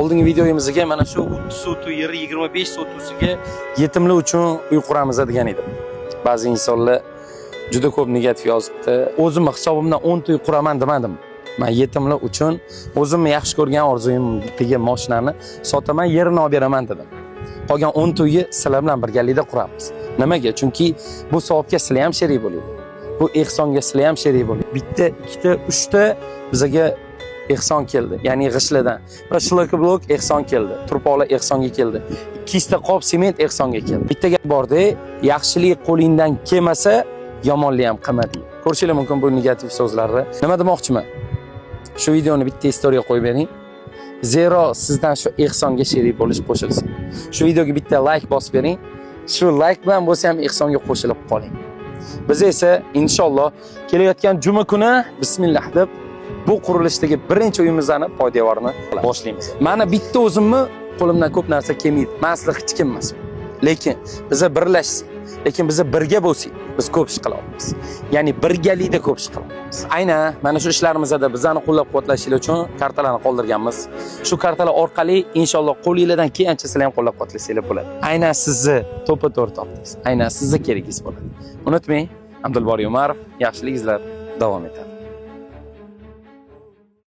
Oldingi videoyimizga mana shu 30 sotu yeri 25 sotusiga yetimlar uchun uy quramiz degan edim. Ba'zi insonlar juda ko'p negativ yozibdi. O'zim hisobimdan 10 ta uy quraman demadim. Men yetimlar uchun o'zimni yaxshi ko'rgan orzuyimdagi mashinani sotaman, yerini olib beraman dedim. Qolgan 10 ta uyni sizlar bilan birgalikda quramiz. Nimaga? Chunki bu savobga sizlar ham sherik bo'ling. Bu ehsonga sizlar ham sherik bo'ling. Bitta, ikkita, uchta bizga ehson keldi. Ya'ni g'ishladan. Va shlok blok ehson keldi. Turpoqlar ehsonga keldi. 2 ta qop sement ehsonga keldi. Bitta gap borda, yaxshilik qo'lingdan kelmasa, yomonlik ham qilmadi. Ko'rishingiz mumkin bu negativ so'zlarni. Nima demoqchiman? Shu videoni bitta istoriya qo'yib bering. Zero sizdan shu ehsonga sherik bo'lish qo'shilsin. Shu videoga bitta like bosib bering. Shu like bilan bo'lsa ham ehsonga qo'shilib qoling. Biz esa inshaalloh kelayotgan juma kuni bismillah deb bu qurilishdagi birinchi uyimizni poydevorini boshlaymiz. Mana bitta o'zimni qo'limdan ko'p narsa kelmaydi. Men asli hech kim emasman. Lekin biz birlashsak, lekin biz birga bo'lsak, biz ko'p ish qila olamiz. Ya'ni birgalikda ko'p ish qila olamiz. Aynan mana shu ishlarimizda bizani qo'llab-quvvatlashingiz uchun kartalarni qoldirganmiz. Shu kartalar orqali inshaalloh qo'lingizdan kelgancha sizlar ham qo'llab-quvvatlasanglar bo'ladi. Aynan sizni to'pa-to'g'ri topdingiz. Aynan sizni keragingiz bo'ladi. Unutmang, Abdulboriy Umarov, yaxshilik izlab davom etadi.